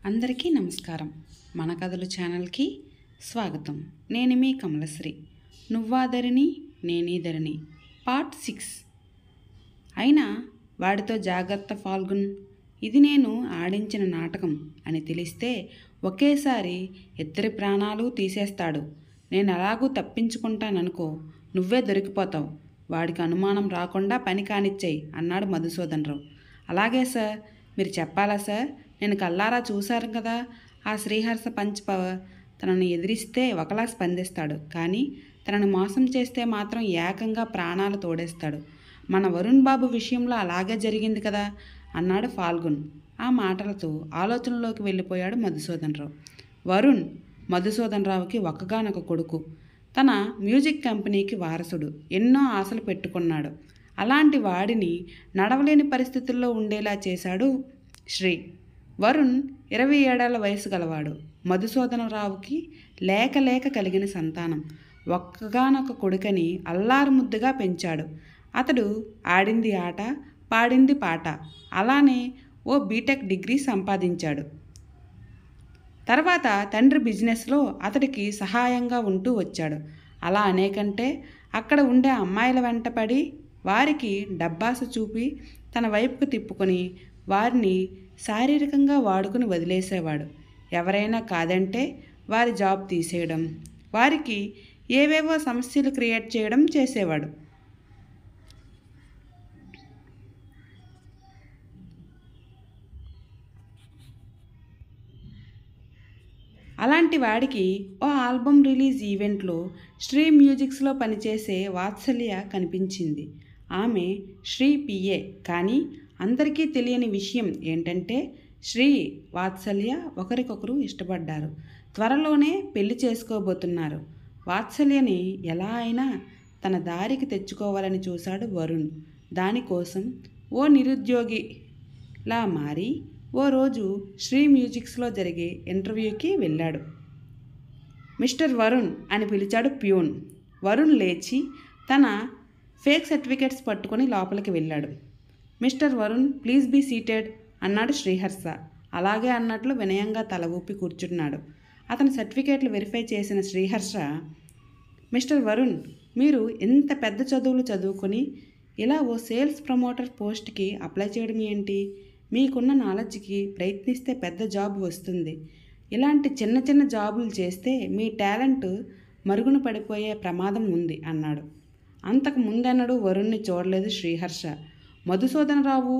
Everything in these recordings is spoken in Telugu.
అందరికీ నమస్కారం. మన కథలు ఛానల్కి స్వాగతం. నేను మీ కమలశ్రీ. నువ్వాదరిని నేనీదరిని పార్ట్ 6. అయినా వాడితో జాగ్రత్త ఫాల్గున్, ఇది నేను ఆడించిన నాటకం అని తెలిస్తే ఒకేసారి ఇద్దరి ప్రాణాలు తీసేస్తాడు. నేను ఎలాగూ తప్పించుకుంటాననుకో, నువ్వే దొరికిపోతావు. వాడికి అనుమానం రాకుండా పని కానిచ్చేయి అన్నాడు మధుసూదనరావు. అలాగే సార్, మీరు చెప్పాలా సార్? నేను కల్లారా చూశాను కదా. ఆ శ్రీహర్ష తనను ఎదిరిస్తే ఒకలా స్పందిస్తాడు, కానీ తనను మోసం చేస్తే మాత్రం ఏకంగా ప్రాణాలు తోడేస్తాడు. మన వరుణ్ బాబు విషయంలో అలాగే జరిగింది కదా అన్నాడు ఫాల్గున్. ఆ మాటలతో ఆలోచనలోకి వెళ్ళిపోయాడు మధుసూదనరావు. వరుణ్ మధుసూదనరావుకి ఒక్కగానొక కొడుకు. తన మ్యూజిక్ కంపెనీకి వారసుడు. ఎన్నో ఆశలు పెట్టుకున్నాడు. అలాంటి వాడిని నడవలేని పరిస్థితుల్లో ఉండేలా చేశాడు శ్రీ. వరుణ్ 27 ఏళ్ల వయసు గలవాడు. మధుసూదనరావుకి లేక కలిగిన సంతానం. ఒక్కగానొక కొడుకని అల్లారు ముద్దుగా పెంచాడు. అతడు ఆడింది ఆట, పాడింది పాట. అలానే ఓ బీటెక్ డిగ్రీ సంపాదించాడు. తర్వాత తండ్రి బిజినెస్లో అతడికి సహాయంగా ఉంటూ వచ్చాడు. అలా అనేకంటే అక్కడ ఉండే అమ్మాయిల వెంటపడి వారికి డబ్బాస చూపి తన వైపుకు తిప్పుకొని వారిని శారీరకంగా వాడుకుని వదిలేసేవాడు. ఎవరైనా కాదంటే వారి జాబ్ తీసేయడం, వారికి ఏవేవో సమస్యలు క్రియేట్ చేయడం చేసేవాడు. అలాంటి వాడికి ఓ ఆల్బమ్ రిలీజ్ ఈవెంట్లో శ్రీ మ్యూజిక్స్లో పనిచేసే వాత్సల్య కనిపించింది. ఆమె శ్రీ పిఏ. కానీ అందరికీ తెలియని విషయం ఏంటంటే శ్రీ, వాత్సల్య ఒకరికొకరు ఇష్టపడ్డారు. త్వరలోనే పెళ్లి చేసుకోబోతున్నారు. వాత్సల్యని ఎలా అయినా తన దారికి తెచ్చుకోవాలని చూశాడు వరుణ్. దానికోసం ఓ నిరుద్యోగిలా మారి ఓ రోజు శ్రీ మ్యూజిక్స్లో జరిగే ఇంటర్వ్యూకి వెళ్ళాడు. మిస్టర్ వరుణ్ అని పిలిచాడు ప్యూన్. వరుణ్ లేచి తన ఫేక్ సర్టిఫికేట్స్ పట్టుకొని లోపలికి వెళ్ళాడు. Mister Varun, please be seated అన్నాడు శ్రీహర్ష. అలాగే అన్నట్లు వినయంగా తల ఊపి కూర్చున్నాడు. అతని సర్టిఫికేట్లు వెరిఫై చేసిన శ్రీహర్ష, మిస్టర్ వరుణ్, మీరు ఎంత పెద్ద చదువులు చదువుకొని ఇలా ఓ సేల్స్ ప్రమోటర్ పోస్ట్కి అప్లై చేయడం ఏంటి? మీకున్న నాలెడ్జ్కి ప్రయత్నిస్తే పెద్ద జాబ్ వస్తుంది. ఇలాంటి చిన్న చిన్న జాబులు చేస్తే మీ టాలెంట్ మరుగున పడిపోయే ప్రమాదం ఉంది అన్నాడు. అంతకు ముందెన్నడూ వరుణ్ణి చూడలేదు శ్రీహర్ష. మధుసూదనరావు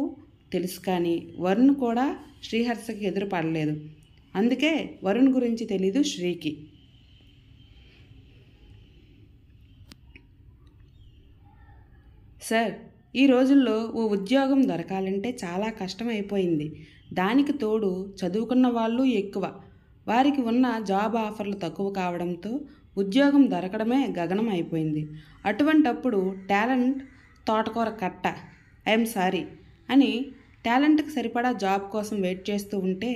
తెలుసు, కానీ వరుణ్ కూడా శ్రీహర్షకి ఎదురుపడలేదు. అందుకే వరుణ్ గురించి తెలీదు శ్రీకి. సార్, ఈ రోజుల్లో ఓ ఉద్యోగం దొరకాలంటే చాలా కష్టం అయిపోయింది. దానికి తోడు చదువుకున్న వాళ్ళు ఎక్కువ. వారికి ఉన్న జాబ్ ఆఫర్లు తక్కువ కావడంతో ఉద్యోగం దొరకడమే గగనం అయిపోయింది. అటువంటప్పుడు టాలెంట్ తోటకూర కట్ట, ఐఎమ్ సారీ అని టాలెంట్కి సరిపడా జాబ్ కోసం వెయిట్ చేస్తూ ఉంటే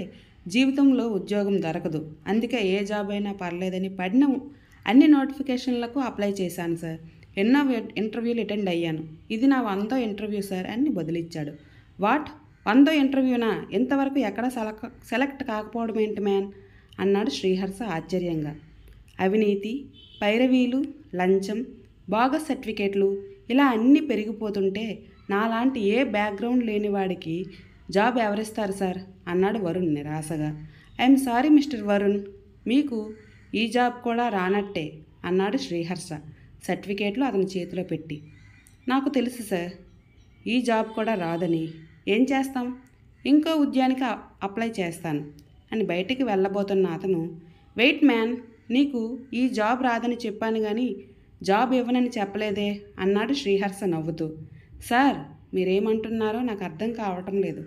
జీవితంలో ఉద్యోగం దొరకదు. అందుకే ఏ జాబ్ అయినా పర్లేదని పడిన అన్ని నోటిఫికేషన్లకు అప్లై చేశాను సార్. ఎన్నో ఇంటర్వ్యూలు అటెండ్ అయ్యాను. ఇది నా 100వ ఇంటర్వ్యూ సార్ అని బదులిచ్చాడు. వాట్, 100వ ఇంటర్వ్యూనా? ఇంతవరకు ఎక్కడ సెలెక్ట్ కాకపోవడం ఏంటి మ్యాన్ అన్నాడు శ్రీహర్ష ఆశ్చర్యంగా. అవినీతి, పైరవీలు, లంచం, బోగస్ సర్టిఫికేట్లు ఇలా అన్నీ పెరిగిపోతుంటే నాలాంటి ఏ బ్యాక్గ్రౌండ్ లేని వాడికి జాబ్ ఎవరిస్తారు సార్ అన్నాడు వరుణ్ నిరాశగా. ఐఎమ్ సారీ మిస్టర్ వరుణ్, మీకు ఈ జాబ్ కూడా రానట్టే అన్నాడు శ్రీహర్ష సర్టిఫికేట్లు అతని చేతిలో పెట్టి. నాకు తెలుసు సార్, ఈ జాబ్ కూడా రాదని. ఏం చేస్తాం, ఇంకో ఉద్యోగానికి అప్లై చేస్తాను అని బయటికి వెళ్ళబోతున్న అతను, వెయిట్ మ్యాన్, నీకు ఈ జాబ్ రాదని చెప్పాను కానీ జాబ్ ఇవ్వనని చెప్పలేదే అన్నాడు శ్రీహర్ష నవ్వుతూ. సార్, మీరేమంటున్నారో నాకు అర్థం కావటం లేదు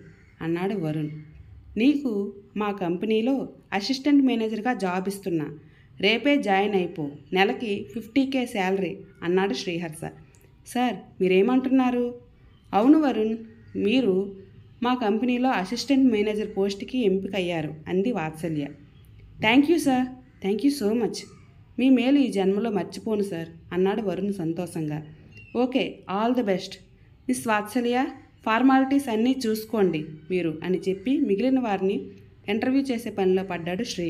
అన్నాడు వరుణ్. నీకు మా కంపెనీలో అసిస్టెంట్ మేనేజర్గా జాబ్ ఇస్తున్నా. రేపే జాయిన్ అయిపో. నెలకి 50K శాలరీ అన్నాడు శ్రీహర్ష. సార్, మీరేమంటున్నారు? అవును వరుణ్, మీరు మా కంపెనీలో అసిస్టెంట్ మేనేజర్ పోస్ట్కి ఎంపిక అయ్యారు అంది Vatsalya. Thank you sir, thank you so much. మీ మేలు ఈ జన్మలో మర్చిపోను సార్ అన్నాడు వరుణ్ సంతోషంగా. Okay, all the best. Miss Vatsalya, formalities అన్నీ చూసుకోండి మీరు అని చెప్పి మిగిలిన వారిని ఇంటర్వ్యూ చేసే పనిలో పడ్డాడు శ్రీ.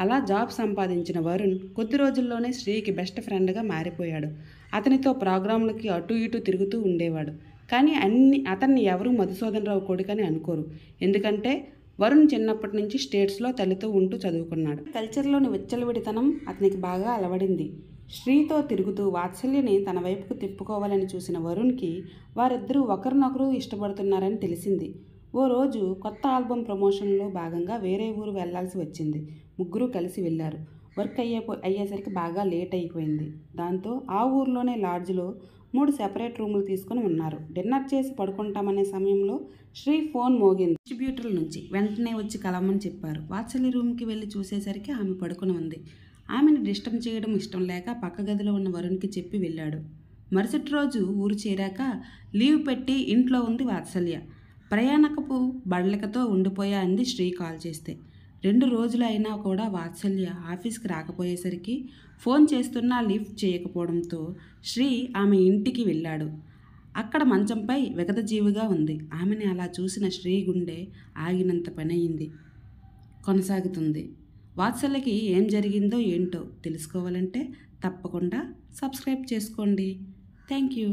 అలా జాబ్ సంపాదించిన వరుణ్ కొద్ది రోజుల్లోనే శ్రీకి బెస్ట్ ఫ్రెండ్గా మారిపోయాడు. అతనితో ప్రోగ్రాంలకి అటు ఇటు తిరుగుతూ ఉండేవాడు. కానీ అతన్ని ఎవరూ మధుసూదన్ రావు కొడుకని అనుకోరు. ఎందుకంటే వరుణ్ చిన్నప్పటి నుంచి స్టేట్స్లో తల్లితో ఉంటూ చదువుకున్నాడు. కల్చర్లోని విచ్చలవిడితనం అతనికి బాగా అలవడింది. శ్రీతో తిరుగుతూ వాత్సల్యని తన వైపుకు తిప్పుకోవాలని చూసిన వరుణ్కి వారిద్దరూ ఒకరినొకరు ఇష్టపడుతున్నారని తెలిసింది. ఓ రోజు కొత్త ఆల్బమ్ ప్రమోషన్లో భాగంగా వేరే ఊరు వెళ్లాల్సి వచ్చింది. ముగ్గురు కలిసి వెళ్ళారు. వర్క్ అయ్యేసరికి బాగా లేట్ అయిపోయింది. దాంతో ఆ ఊర్లోనే లాడ్జ్లో 3 సెపరేట్ రూములు తీసుకుని ఉన్నారు. డిన్నర్ చేసి పడుకుంటామనే సమయంలో శ్రీ ఫోన్ మోగింది. డిస్ట్రిబ్యూటర్ల నుంచి వెంటనే వచ్చి కలవమని చెప్పారు. వాత్సల్య రూమ్కి వెళ్ళి చూసేసరికి ఆమె పడుకుని ఉంది. ఆమెను డిస్టర్బ్ చేయడం ఇష్టం లేక పక్క గదిలో ఉన్న వరుణ్కి చెప్పి వెళ్ళాడు. మరుసటి రోజు ఊరు చేరాక లీవ్ పెట్టి ఇంట్లో ఉంది వాత్సల్య. ప్రయాణకపు బడలికతో ఉండిపోయా అంది శ్రీ కాల్ చేస్తే. 2 రోజులు అయినా కూడా వాత్సల్య ఆఫీస్కి రాకపోయేసరికి ఫోన్ చేస్తున్నా లిఫ్ట్ చేయకపోవడంతో శ్రీ ఆమె ఇంటికి వెళ్ళాడు. అక్కడ మంచంపై విగతజీవిగా ఉంది. ఆమెని అలా చూసిన శ్రీ గుండె ఆగినంత పనయింది. కొనసాగుతుంది. వాత్సల్యకి ఏం జరిగిందో ఏంటో తెలుసుకోవాలంటే తప్పకుండా సబ్స్క్రైబ్ చేసుకోండి. Thank you.